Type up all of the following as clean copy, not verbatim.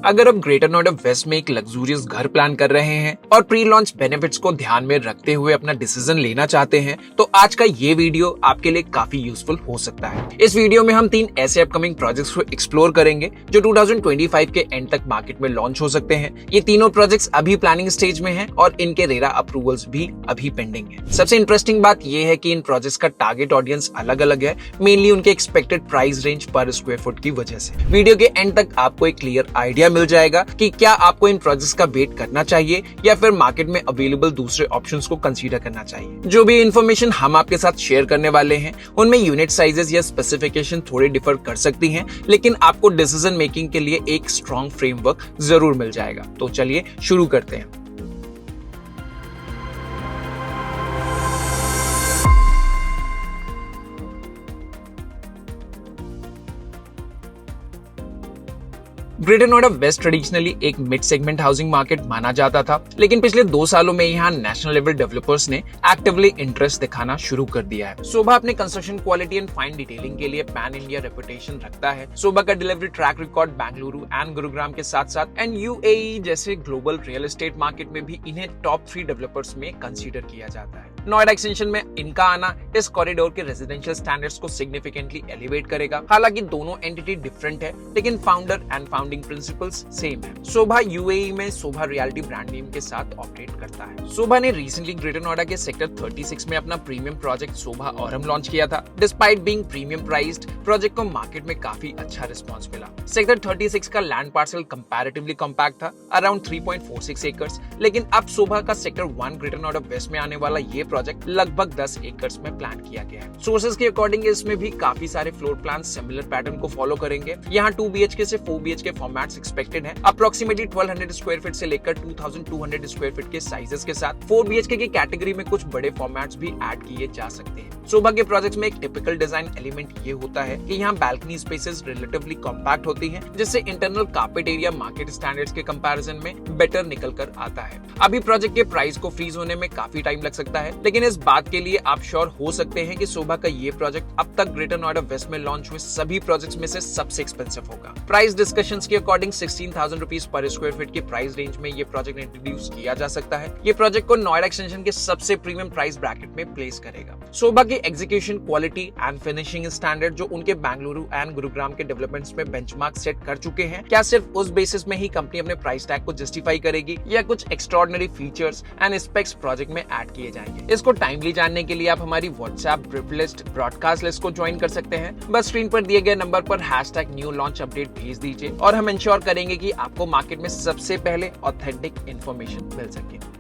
अगर आप greater Noida waste में एक लग्जूरियस घर प्लान कर रहे हैं और प्री लॉन्च बेनिफिट्स को ध्यान में रखते हुए अपना डिसीजन लेना चाहते हैं तो आज का ये वीडियो आपके लिए काफी यूजफुल हो सकता है। इस वीडियो में हम 3 ऐसे अपकमिंग प्रोजेक्ट्स को एक्सप्लोर करेंगे जो 2025 के एंड तक मार्केट में लॉन्च हो सकते हैं। ये तीनों प्रोजेक्ट्स अभी प्लानिंग स्टेज में हैं और इनके रेरा अप्रूवल्स भी अभी पेंडिंग है। सबसे इंटरेस्टिंग बात यह है कि इन प्रोजेक्ट्स का टारगेट ऑडियंस अलग अलग है, मेनली उनके एक्सपेक्टेड प्राइस रेंज पर स्क्वायर फुट की वजह से। वीडियो के एंड तक आपको एक क्लियर आइडिया मिल जाएगा कि क्या आपको इन प्रोजेक्ट्स का वेट करना चाहिए या फिर मार्केट में अवेलेबल दूसरे ऑप्शंस को कंसीडर करना चाहिए। जो भी इंफॉर्मेशन हम आपके साथ शेयर करने वाले हैं उनमें यूनिट साइजेस या स्पेसिफिकेशन थोड़े डिफर कर सकती हैं, लेकिन आपको डिसीजन मेकिंग के लिए एक स्ट्रॉन्ग फ्रेमवर्क जरूर मिल जाएगा। तो चलिए शुरू करते हैं। ग्रेटर नोएडा वेस्ट ट्रेडिशनली एक मिड सेगमेंट हाउसिंग मार्केट माना जाता था, लेकिन पिछले 2 सालों में यहाँ नेशनल लेवल डेवलपर्स ने एक्टिवली इंटरेस्ट दिखाना शुरू कर दिया है। सोभा अपने construction quality and fine detailing के लिए पैन इंडिया रेपुटेशन रखता है। सोभा का delivery track record Bengaluru and Gurugram के साथ साथ एंड यूएई जैसे ग्लोबल रियल एस्टेट मार्केट में भी इन्हें टॉप 3 डेवलपर्स में कंसीडर किया जाता है। नोएडा एक्सटेंशन में इनका आना इस कॉरिडोर के रेजिडेंशियल स्टैंडर्ड्स को सिग्निफिकेंटली एलिवेट करेगा। हालांकि दोनों एंटिटी डिफरेंट है, लेकिन founder and founding principles same है। सोभा यूएई में सोभा रियल्टी ब्रांड नेम के साथ ऑपरेट करता है। सोभा ने रिसेंटली ग्रेटर नोएडा के सेक्टर 36 में अपना प्रीमियम प्रोजेक्ट सोभा औरम लॉन्च किया था। Despite being premium priced, project को मार्केट में काफी अच्छा रिस्पांस मिला। सेक्टर 36 का लैंड पार्सल कंपैरेटिवली कॉम्पैक्ट था, अराउंड 3.46 एकर्स, लेकिन अब सोभा का सेक्टर 1 ग्रेटर नोएडा वेस्ट में आने वाला ये प्रोजेक्ट लगभग 10 एकर्स में प्लान किया गया है। सोर्सेज के अकॉर्डिंग इसमें भी काफी सारे फ्लोर प्लान सिमिलर पैटर्न को फॉलो करेंगे। यहाँ 2 BHK से 4 BHK फॉर्मेट्स एक्सपेक्टेड है। अप्रोक्सीमेटली 1200 स्क्वायर फीट से लेकर 2200 स्क्वायर फीट के साइजेस के साथ 4 BHK की कैटेगरी में कुछ बड़े फॉर्मेट्स भी ऐड किए जा सकते हैं। सोभा के प्रोजेक्ट्स में एक टिपिकल डिजाइन एलिमेंट ये होता है कि यहाँ बैल्कनी स्पेसेस रिलेटिवली कॉम्पैक्ट होती हैं, जिससे internal carpet area market standards के कंपैरिजन में बेटर निकल कर आता है। अभी प्रोजेक्ट के प्राइस को फ्रीज होने में काफी टाइम लग सकता है, लेकिन इस बात के लिए आप श्योर हो सकते हैं कि सोभा का ये प्रोजेक्ट अब तक ग्रेटर नोएडा वेस्ट में लॉन्च हुए सभी प्रोजेक्ट्स में से सबसे एक्सपेंसिव होगा। प्राइस डिस्कशंस के according 16,000 rupees per square feet के प्राइस रेंज में ये प्रोजेक्ट इंट्रोड्यूस किया जा सकता है। ये प्रोजेक्ट को नोएडा एक्सटेंशन के सबसे प्रीमियम प्राइस ब्रैकेट में प्लेस करेगा। सोभा की execution quality and finishing standard जो उनके बेंगलुरु एंड गुरुग्राम के डेवलपमेंट्स में बेंचमार्क सेट कर चुके हैं, क्या सिर्फ उस बेसिस में ही कंपनी अपने प्राइस टैग को जस्टिफाई करेगी या कुछ extraordinary features and specs project में ऐड किए जाएंगे? इसको टाइमली जानने के लिए आप हमारी WhatsApp drip list broadcast list को ज्वाइन कर सकते हैं। बस स्क्रीन पर दिए गए नंबर पर #न्यू लॉन्च अपडेट भेज दीजिए और हम इंश्योर करेंगे कि आपको मार्केट में सबसे पहले ऑथेंटिक इंफॉर्मेशन मिल सके।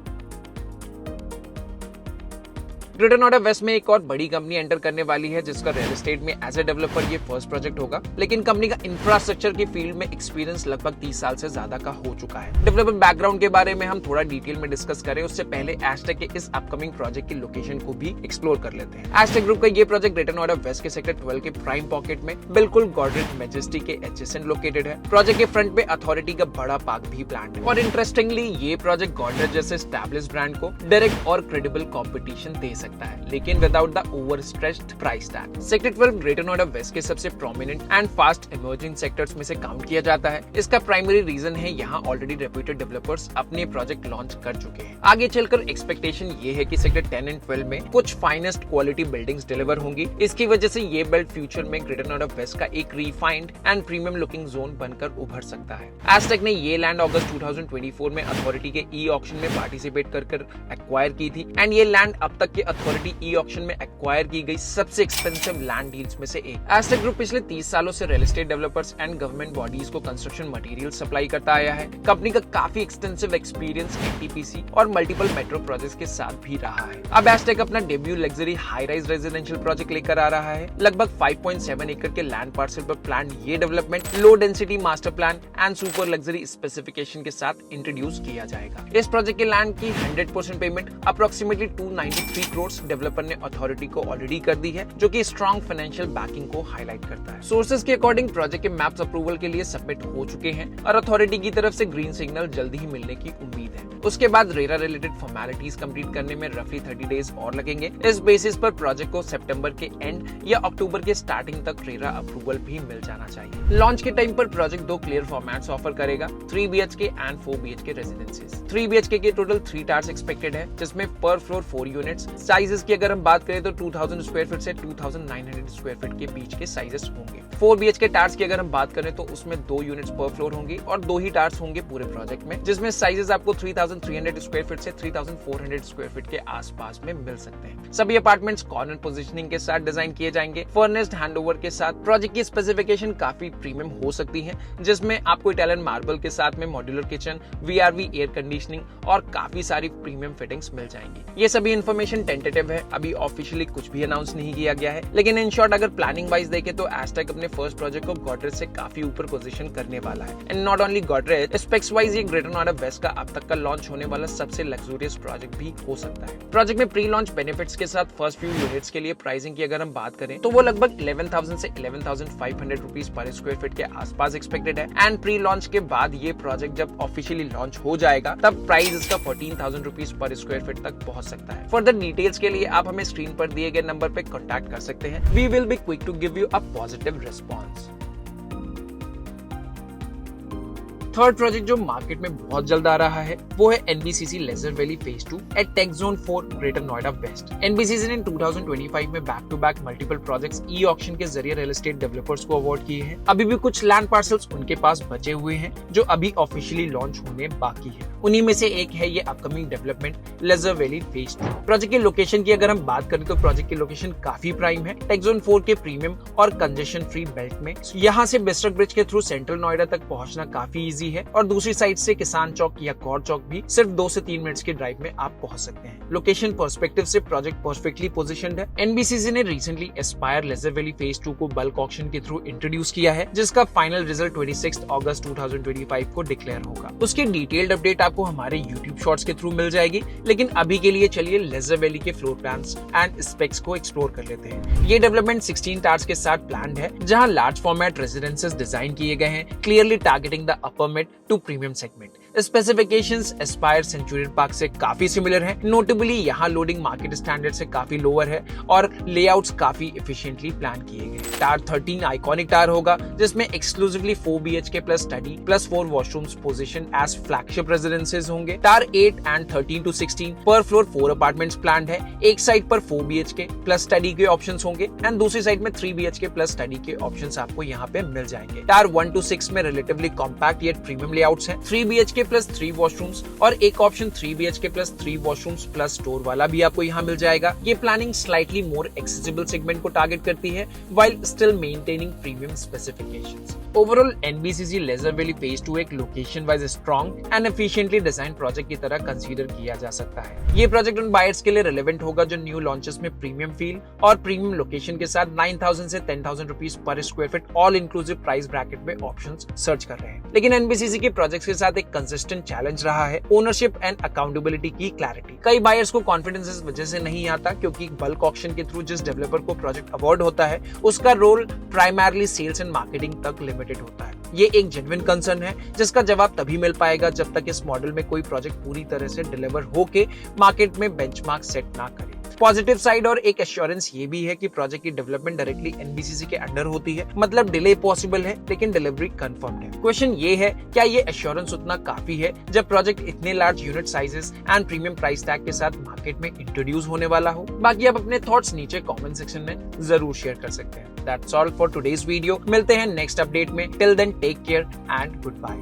ग्रेटर नोएडा वेस्ट में एक और बड़ी कंपनी एंटर करने वाली है, जिसका रियल एस्टेट में एज ए डेवलपर ये फर्स्ट प्रोजेक्ट होगा, लेकिन कंपनी का इंफ्रास्ट्रक्चर की फील्ड में एक्सपीरियंस लगभग 30 साल से ज्यादा का हो चुका है। डेवलपर बैकग्राउंड के बारे में हम थोड़ा डिटेल में डिस्कस करें उससे पहले एस्टेक के इस अपकमिंग प्रोजेक्ट की लोकेशन को भी एक्सप्लोर कर लेते हैं। एस्टेक ग्रुप का ये प्रोजेक्ट ग्रेटर नोएडा वेस्ट के सेक्टर 12 के प्राइम पॉकेट में बिल्कुल गॉर्डेड मेजेस्टी के एडजेसेंट लोकेटेड है। प्रोजेक्ट के फ्रंट पे अथॉरिटी का बड़ा पार्क भी प्लान है और इंटरेस्टिंगली ये प्रोजेक्ट गॉर्डेड जैसे एस्टैब्लिश्ड ब्रांड को डायरेक्ट और क्रेडिबल कॉम्पिटिशन दे सकता है, लेकिन without the overstretched price tag। Sector 12 greater Noida west के सबसे prominent and fast emerging sectors में से काउंट किया जाता है। इसका प्राइमरी रीजन है यहाँ ऑलरेडी रेप्यूटेड डेवलपर्स अपने प्रोजेक्ट लॉन्च कर चुके हैं। आगे चलकर एक्सपेक्टेशन ये है कि सेक्टर 10 एंड 12 में कुछ फाइनेस्ट क्वालिटी बिल्डिंग्स डिलीवर होंगी। इसकी वजह से ये बेल्ट फ्यूचर में ग्रेटर नोएडा वेस्ट का एक refined and premium looking zone बनकर उभर सकता है। एस्टेक ने ये लैंड अगस्त 2024 में अथॉरिटी के ई ऑक्शन में पार्टिसिपेट कर एक्वायर की थी एंड ये लैंड अब तक के अथॉरिटी ई ऑक्शन में एक्वायर की गई सबसे एक्सपेंसिव लैंड डील्स में से एक। एस्टेक ग्रुप पिछले 30 सालों से real estate developers and government bodies को कंस्ट्रक्शन मटेरियल सप्लाई करता आया है। कंपनी का काफी एक्सटेंसिव एक्सपीरियंस एनटीपीसी और मल्टीपल मेट्रो प्रोजेक्ट्स के साथ भी रहा है। अब एस्टेक अपना debut luxury high rise residential project लेकर आ रहा है। लगभग 5.7 एकड़ के लैंड पार्सल पर प्लान ये development low density master plan and super luxury specification के साथ इंट्रोड्यूस किया जाएगा। इस प्रोजेक्ट के लैंड की 100% payment approximately 293 crore crore developer ने अथॉरिटी को ऑलरेडी कर दी है, जो कि स्ट्रॉन्ग फाइनेंशियल बैकिंग को हाईलाइट करता है। सोर्सेज के अकॉर्डिंग प्रोजेक्ट के मैप्स अप्रूवल के लिए सबमिट हो चुके हैं और अथॉरिटी की तरफ से ग्रीन सिग्नल जल्दी ही मिलने की उम्मीद है। उसके बाद रेरा रिलेटेड फॉर्मेलिटीज कंप्लीट करने में रफली 30 डेज और लगेंगे। इस बेसिस पर प्रोजेक्ट को सितंबर के एंड या अक्टूबर के स्टार्टिंग तक रेरा अप्रूवल भी मिल जाना चाहिए। लॉन्च के टाइम पर प्रोजेक्ट 2 क्लियर फॉर्मेट्स ऑफर करेगा, 3 BHK एंड 4 BHK रेजिडेंसीज। 3 BHK के टोटल 3 टावर्स एक्सपेक्टेड है, जिसमें पर फ्लोर 4 यूनिट्स। साइजेस की अगर हम बात करें तो 2000 स्क्वायर फीट से 2900 स्क्वायर फीट के बीच के साइजेस होंगे। 4 BHK टावर्स की अगर हम बात करें तो उसमें 2 यूनिट्स पर फ्लोर होंगी और 2 ही टावर्स होंगे पूरे प्रोजेक्ट में, जिसमें साइजेस आपको 3300 स्क्वायर फीट से 3400 स्क्वायर फीट के आसपास में मिल सकते हैं। सभी अपार्टमेंट्स कॉर्नर पोजीशनिंग के साथ डिजाइन किए जाएंगे, फर्निश्ड हैंडओवर के साथ। प्रोजेक्ट की स्पेसिफिकेशन काफी प्रीमियम हो सकती है, जिसमें आपको इटालियन मार्बल के साथ में modular kitchen, VRV air conditioning और काफी सारी प्रीमियम फिटिंग्स मिल जाएंगी। ये सभी इन्फॉर्मेशन टेंटेटिव है, अभी ऑफिशियली कुछ भी अनाउंस नहीं किया गया है, लेकिन इन शॉर्ट अगर प्लानिंग वाइज देखे तो एस्टेक अपने फर्स्ट प्रोजेक्ट को गॉडरेज से काफी ऊपर पोजीशन करने वाला है। And not only Godrej, specs wise ये ग्रेटर नोएडा वेस्ट का अब तक का लॉन्च होने वाला सबसे लग्जरियस प्रोजेक्ट भी हो सकता है। प्रोजेक्ट में प्री लॉन्च बेनिफिट्स के साथ फर्स्ट फ्यू यूनिट्स के लिए प्राइसिंग की अगर हम बात करें तो वो लगभग 11,000 से 11,500 रुपीस पर स्क्वायर फीट के आसपास एक्सपेक्टेड है। एंड प्री लॉन्च के बाद ये प्रोजेक्ट जब ऑफिशियली लॉन्च हो जाएगा तब प्राइस इसका 14,000 रुपीस पर स्क्वायर फीट तक पहुंच सकता है। फर्दर डिटेल्स के लिए आप हमें स्क्रीन पर दिए गए नंबर पे कॉन्टैक्ट कर सकते हैं। We will be quick to give you a positive response. Third project जो मार्केट में बहुत जल्द आ रहा है वो है NBCC leisure valley phase 2 at tech zone 4 greater Noida west. NBCC ने 2025 में back to back multiple projects e auction के जरिए रियल एस्टेट डेवलपर्स को अवार्ड किए हैं। अभी भी कुछ लैंड पार्सल्स उनके पास बचे हुए हैं जो अभी ऑफिशियली लॉन्च होने बाकी है। उन्हीं में से एक है ये upcoming development leisure valley phase 2। Project की लोकेशन की अगर हम बात करें तो प्रोजेक्ट की लोकेशन काफी प्राइम है, टेक जोन 4 के प्रीमियम और कंजेशन फ्री बेल्ट में। यहाँ से बिस्टर्क ब्रिज के थ्रू सेंट्रल नोएडा तक पहुंचना काफी इजी है और दूसरी साइड से किसान चौक या कौर चौक भी सिर्फ 2 से 3 मिनट्स के ड्राइव में आप पहुंच सकते हैं। लोकेशन पर्सपेक्टिव से प्रोजेक्ट परफेक्टली पोजीशनड है। NBCC ने recently aspire leisure valley phase 2 को बल्क ऑक्शन के थ्रू इंट्रोड्यूस किया है, जिसका फाइनल रिजल्ट 26 अगस्त 2025 को डिक्लेयर होगा। उसकी डिटेल्ड अपडेट आपको हमारे YouTube शॉर्ट्स के थ्रू मिल जाएगी, लेकिन अभी के लिए चलिए लेजर वैली के फ्लोर प्लान्स एंड स्पेक्स को एक्सप्लोर कर लेते हैं। ये डेवलपमेंट 16 टावर्स के साथ प्लान्ड है, जहां लार्ज फॉर्मेट रेजिडेंसेस डिजाइन किए गए हैं, clearly targeting the upper mid to premium segment. Specifications aspire centurion park से काफी सिमिलर हैं। नोटेबली यहाँ लोडिंग मार्केट स्टैंडर्ड से काफी लोअर है और लेआउट्स काफी एफिशिएंटली प्लान किए गए। टावर 13 आइकॉनिक टावर होगा, जिसमें exclusively 4 BHK plus study plus 4 washrooms position as flagship residences होंगे। टावर 8 एंड 13 to 16 पर फ्लोर 4 अपार्टमेंट्स प्लान्ड है। एक साइड पर 4 BHK प्लस स्टडी के ऑप्शंस होंगे एंड दूसरी साइड में 3 BHK प्लस स्टडी के ऑप्शंस आपको यहाँ पे मिल जाएंगे। टावर 1 to 6 में relatively compact yet premium layouts हैं। 3 BHK प्लस 3 वॉशरूम्स और एक option 3 BHK plus 3 washrooms plus store वाला भी आपको यहाँ मिल जाएगा। ये planning slightly more accessible segment को टारगेट करती है while still maintaining premium specifications. Overall NBCC leisure valley phase 2 एक location wise strong and efficiently design project की तरह कंसीडर किया जा सकता है। ये प्रोजेक्ट उन बायर्स के लिए रिलेवेंट होगा जो न्यू लॉन्चेस में प्रीमियम फील और प्रीमियम लोकेशन के साथ 9,000 से 10,000 रुपीस पर square feet all inclusive price bracket में ऑप्शंस सर्च कर रहे हैं। लेकिन NBCC के प्रोजेक्ट्स के साथ एक कंसिस्टेंट चैलेंज रहा है ओनरशिप एंड अकाउंटेबिलिटी की क्लैरिटी। कई बायर्स को कॉन्फिडेंस इस वजह से नहीं आता क्योंकि बल्क ऑक्शन के थ्रू जिस डेवलपर को प्रोजेक्ट अवार्ड होता है उसका role primarily sales and marketing तक लिमिटेड होता है। ये एक जेन्युइन कंसर्न है जिसका जवाब तभी मिल पाएगा जब तक इस मॉडल में कोई प्रोजेक्ट पूरी तरह से डिलीवर होके मार्केट में बेंचमार्क सेट ना करे। पॉजिटिव साइड और एक एश्योरेंस ये भी है कि प्रोजेक्ट की डेवलपमेंट डायरेक्टली NBCC के अंडर होती है, मतलब डिले पॉसिबल है लेकिन डिलीवरी कंफर्म्ड है। क्वेश्चन ये है, क्या ये एश्योरेंस उतना काफी है जब प्रोजेक्ट इतने large unit sizes and premium price tag के साथ मार्केट में इंट्रोड्यूस होने वाला हो? बाकी आप अपने थॉट्स नीचे कमेंट सेक्शन में जरूर शेयर कर सकते हैं। That's all for today's video. मिलते हैं नेक्स्ट अपडेट में। Till then, take care and goodbye.